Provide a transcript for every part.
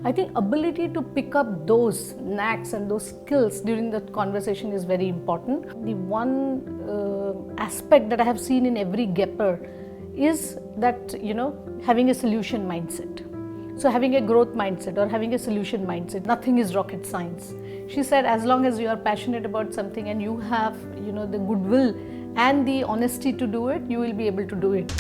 I think ability to pick up those knacks and those skills during the conversation is very important. The one aspect that I have seen in every GEPer is that, having a solution mindset. So having a growth mindset or having a solution mindset, nothing is rocket science. She said, as long as you are passionate about something and you have, the goodwill and the honesty to do it, you will be able to do it.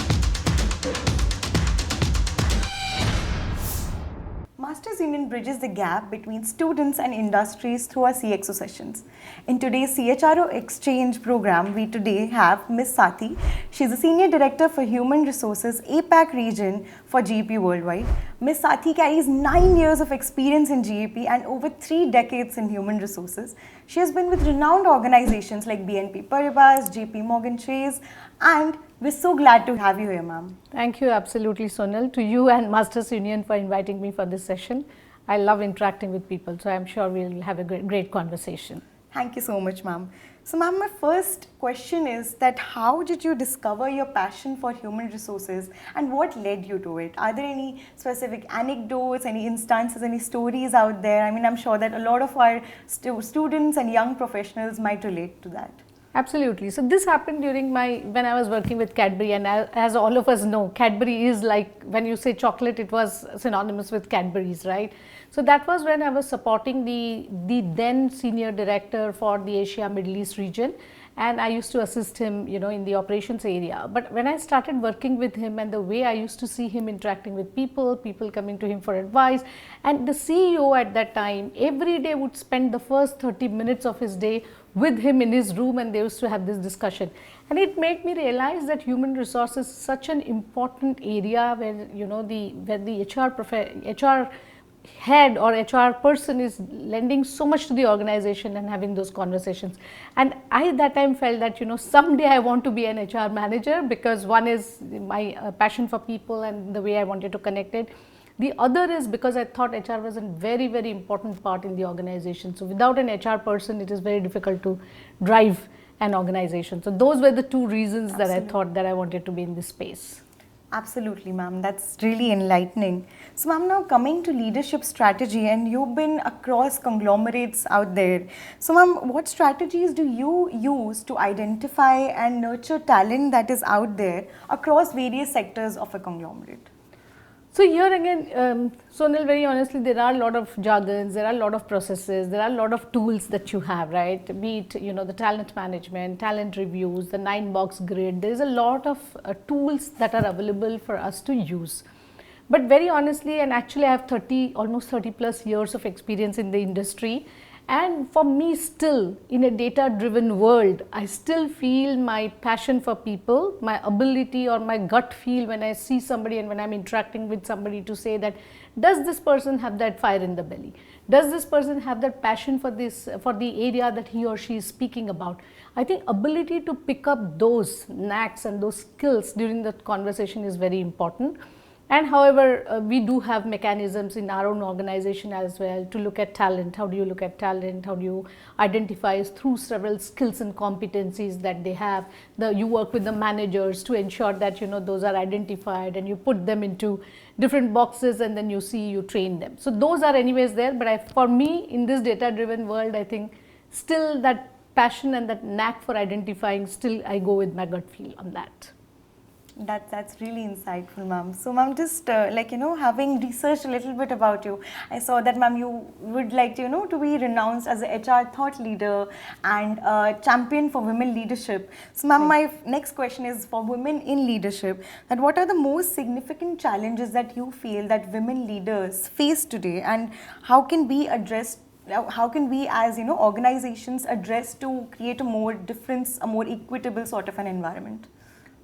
Masters Union bridges the gap between students and industries through our CXO sessions. In today's CHRO Exchange program, we today have Ms. Sathi. She's a Senior Director for Human Resources APAC region for GEP Worldwide. Ms. Sathi carries 9 years of experience in GEP and over 3 decades in human resources. She has been with renowned organizations like BNP Paribas, JPMorgan, and we're so glad to have you here, ma'am. Thank you, absolutely, Sonal, to you and Masters Union for inviting me for this session. I love interacting with people, so I'm sure we'll have a great conversation. Thank you so much, ma'am. So, ma'am, my first question is that how did you discover your passion for human resources and what led you to it? Are there any specific anecdotes, any instances, any stories out there? I mean, I'm sure that a lot of our students and young professionals might relate to that. Absolutely. So this happened during when I was working with Cadbury, and as all of us know, Cadbury is like, when you say chocolate, it was synonymous with Cadbury's, right? So that was when I was supporting the then senior director for the Asia Middle East region, and I used to assist him, in the operations area. But when I started working with him and the way I used to see him interacting with people coming to him for advice, and the CEO at that time every day would spend the first 30 minutes of his day with him in his room, and they used to have this discussion. And it made me realize that human resources is such an important area where, the HR head or HR person is lending so much to the organization and having those conversations. And I at that time felt that, someday I want to be an HR manager, because one is my passion for people and the way I wanted to connect it. The other is because I thought HR was a very, very important part in the organization. So without an HR person, it is very difficult to drive an organization. So those were the two reasons Absolutely. That I thought that I wanted to be in this space. Absolutely, ma'am. That's really enlightening. So, ma'am, now coming to leadership strategy, and you've been across conglomerates out there. So, ma'am, what strategies do you use to identify and nurture talent that is out there across various sectors of a conglomerate? So here again, Sonal, very honestly, there are a lot of jargons, there are a lot of processes, there are a lot of tools that you have, right? Be it, the talent management, talent reviews, the 9-box grid. There is a lot of tools that are available for us to use. But very honestly, and actually I have almost 30 plus years of experience in the industry. And for me still, in a data-driven world, I still feel my passion for people, my ability or my gut feel when I see somebody and when I'm interacting with somebody to say that, does this person have that fire in the belly? Does this person have that passion for the area that he or she is speaking about? I think ability to pick up those knacks and those skills during the conversation is very important. And however, we do have mechanisms in our own organization as well to look at talent. How do you look at talent? How do you identify through several skills and competencies that they have? You work with the managers to ensure that, those are identified, and you put them into different boxes, and then you train them. So those are anyways there. But for me, in this data-driven world, I think still that passion and that knack for identifying, still I go with my gut feel on that. That's really insightful, ma'am. So, ma'am, just having researched a little bit about you, I saw that, ma'am, you would like to, to be renounced as a HR thought leader and a champion for women leadership. So, ma'am, my next question is for women in leadership, that what are the most significant challenges that you feel that women leaders face today, and how can we as organizations address to create a more equitable sort of an environment?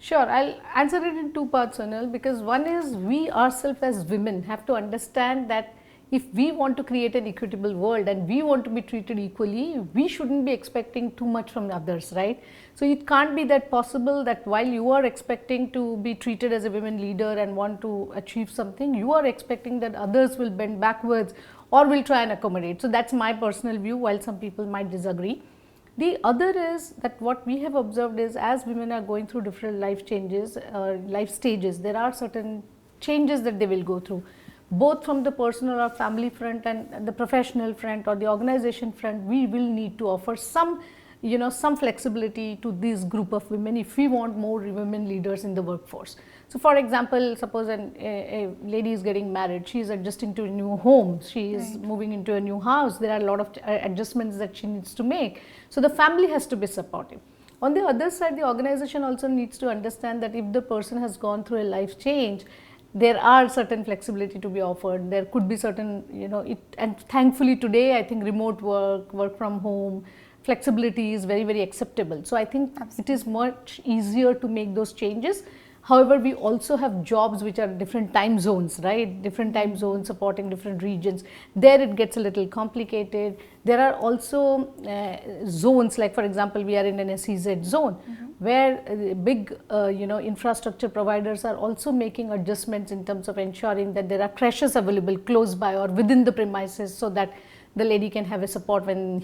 Sure, I'll answer it in two parts, Sonal, because one is we ourselves as women have to understand that if we want to create an equitable world and we want to be treated equally, we shouldn't be expecting too much from others, right? So it can't be that possible that while you are expecting to be treated as a women leader and want to achieve something, you are expecting that others will bend backwards or will try and accommodate. So that's my personal view, while some people might disagree. The other is that what we have observed is, as women are going through different life stages, there are certain changes that they will go through. both from the personal or family front and the professional front or the organization front, we will need to offer some some flexibility to this group of women if we want more women leaders in the workforce. So for example, suppose a lady is getting married, she is adjusting to a new home, she is moving into a new house, there are a lot of adjustments that she needs to make. So the family has to be supportive. On the other side, the organization also needs to understand that if the person has gone through a life change, there are certain flexibility to be offered. There could be certain, and thankfully today I think remote work from home, flexibility is very, very acceptable. So I think it is much easier to make those changes. However, we also have jobs which are different time zones, right? Different time zones supporting different regions. There it gets a little complicated. There are also zones, like for example, we are in an SEZ zone, where big, infrastructure providers are also making adjustments in terms of ensuring that there are crashes available close by or within the premises, so that the lady can have a support when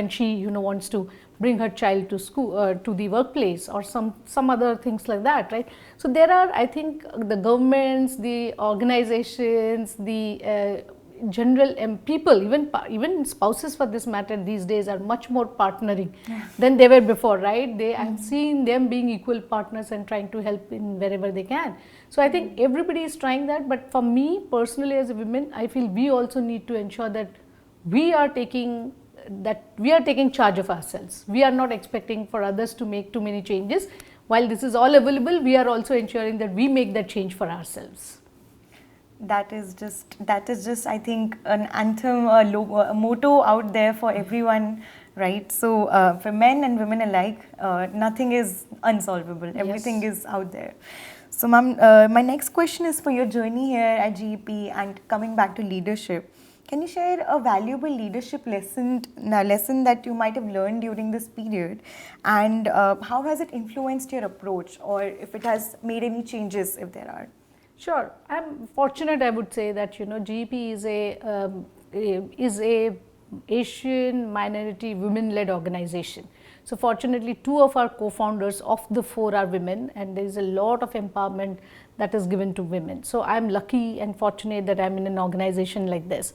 she wants to bring her child to school, to the workplace, or some other things like that, right? So there are, I think, the governments, the organizations, the general people, even spouses for this matter these days are much more partnering than they were before, right? I've seen them being equal partners and trying to help in wherever they can. So I think everybody is trying that, but for me personally as a woman, I feel we also need to ensure that we are taking charge of ourselves. We are not expecting for others to make too many changes. While this is all available, we are also ensuring that we make that change for ourselves. That is just I think an anthem, a motto out there for everyone, right? So for men and women alike, nothing is unsolvable. Everything is out there. So ma'am, my next question is for your journey here at GEP and coming back to leadership. Can you share a valuable leadership lesson that you might have learned during this period, and how has it influenced your approach, or if it has made any changes, if there are? Sure, I'm fortunate. I would say that GEP is a Asian minority women-led organization. So fortunately, 2 of our co-founders of the 4 are women, and there is a lot of empowerment that is given to women. So I'm lucky and fortunate that I'm in an organization like this.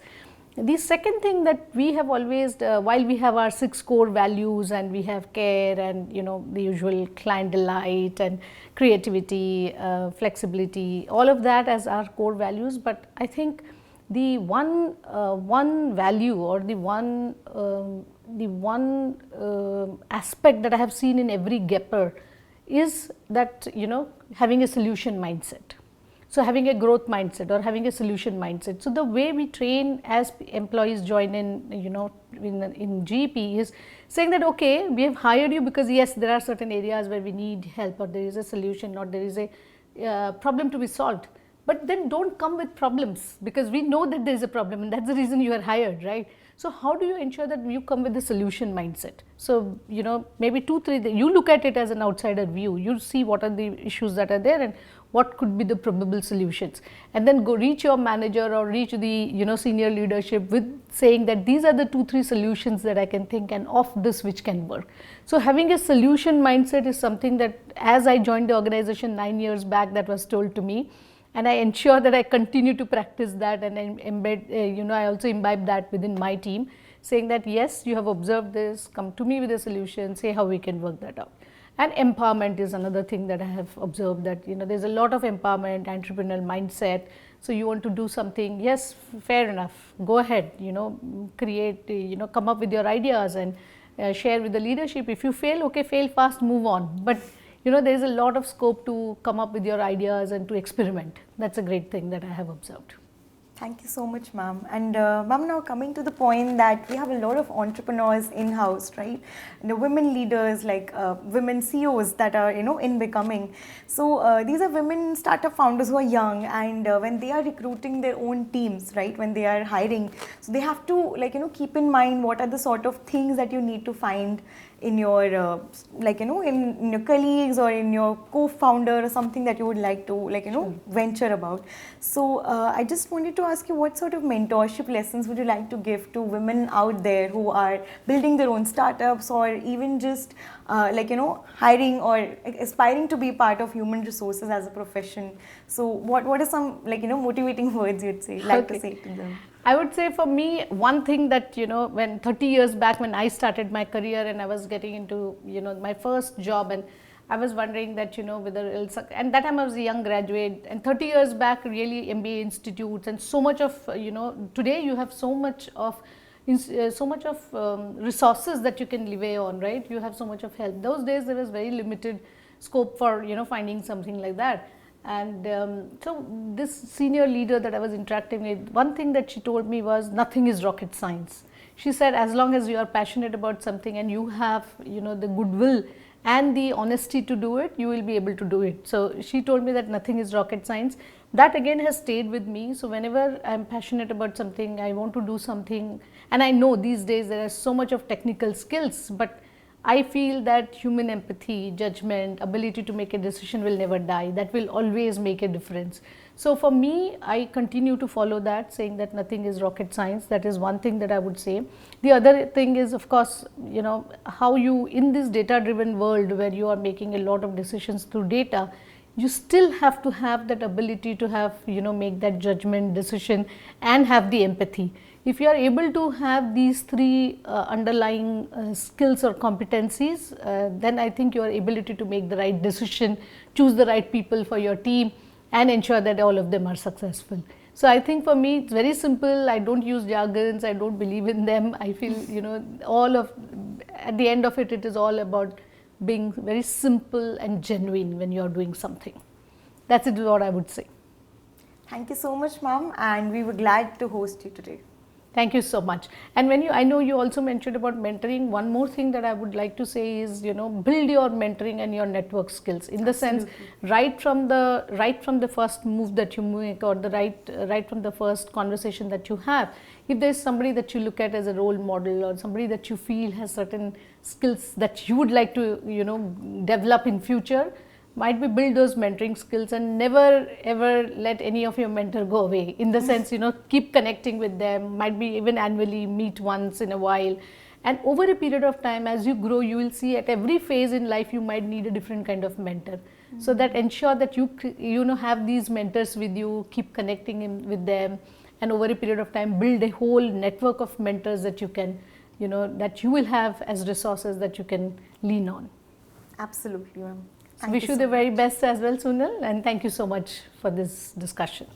The second thing that we have always, while we have our 6 core values and we have care and the usual client delight and creativity, flexibility, all of that as our core values, but I think the one value or the one aspect that I have seen in every GEPer is that having a solution mindset. So having a growth mindset or having a solution mindset. So the way we train as employees join in GEP is saying that, okay, we have hired you because yes, there are certain areas where we need help, or there is a solution, or there is a problem to be solved. But then don't come with problems, because we know that there is a problem and that's the reason you are hired, right? So how do you ensure that you come with the solution mindset? So, maybe 2-3, you look at it as an outsider view, you see what are the issues that are there and what could be the probable solutions, and then go reach your manager or reach the senior leadership with saying that these are the 2-3 solutions that I can think, and of this which can work. So having a solution mindset is something that as I joined the organization 9 years back, that was told to me, and I ensure that I continue to practice that, and I embed, I also imbibe that within my team, saying that yes, you have observed this, come to me with a solution, say how we can work that out. And empowerment is another thing that I have observed, that there's a lot of empowerment, entrepreneurial mindset. So you want to do something, yes, fair enough, go ahead, create, come up with your ideas and share with the leadership. If you fail, okay, fail fast, move on. But there is a lot of scope to come up with your ideas and to experiment. That's a great thing that I have observed. Thank you so much, ma'am. And ma'am, now coming to the point that we have a lot of entrepreneurs in-house, right? The women leaders, like women CEOs that are, in becoming. So these are women startup founders who are young, and when they are recruiting their own teams, right? When they are hiring, so they have to keep in mind what are the sort of things that you need to find in your in your colleagues or in your co-founder or something that you would like to venture about. So I just wanted to ask you, what sort of mentorship lessons would you like to give to women out there who are building their own startups, or even just hiring or aspiring to be part of human resources as a profession? So what are some motivating words you'd to say to them? I would say for me, one thing that, when 30 years back when I started my career and I was getting into, my first job, and I was wondering that, whether it'll suck. And that time I was a young graduate, and 30 years back, really MBA institutes and so much of, today you have so much of resources that you can rely on, right? You have so much of help. Those days there was very limited scope for, finding something like that. And so this senior leader that I was interacting with, one thing that she told me was, nothing is rocket science. She said, as long as you are passionate about something and you have, the goodwill and the honesty to do it, you will be able to do it. So she told me that nothing is rocket science. That again has stayed with me. So whenever I'm passionate about something, I want to do something, and I know these days there is so much of technical skills, but I feel that human empathy, judgment, ability to make a decision will never die. That will always make a difference. So for me, I continue to follow that, saying that nothing is rocket science. That is one thing that I would say. The other thing is, of course, how you, in this data-driven world where you are making a lot of decisions through data, you still have to have that ability to have, make that judgment, decision, and have the empathy. If you are able to have these three underlying skills or competencies, then I think your ability to make the right decision, choose the right people for your team, and ensure that all of them are successful. So I think for me it's very simple. I don't use jargons, I don't believe in them. I feel, at the end of it, it is all about being very simple and genuine when you are doing something. That's it, what I would say. Thank you so much, ma'am, and we were glad to host you today. Thank you so much. And I know you also mentioned about mentoring. One more thing that I would like to say is, build your mentoring and your network skills. In the sense, right from the first move that you make, or the right from the first conversation that you have, if there's somebody that you look at as a role model, or somebody that you feel has certain skills that you would like to, develop in future, might be build those mentoring skills, and never ever let any of your mentor go away. In the sense, keep connecting with them, might be even annually meet once in a while. And over a period of time, as you grow, you will see at every phase in life, you might need a different kind of mentor. So that ensure that you have these mentors with you, keep connecting with them, and over a period of time, build a whole network of mentors that you can, that you will have as resources that you can lean on. Absolutely, ma'am. Wish you the very best as well, Sunil, and thank you so much for this discussion.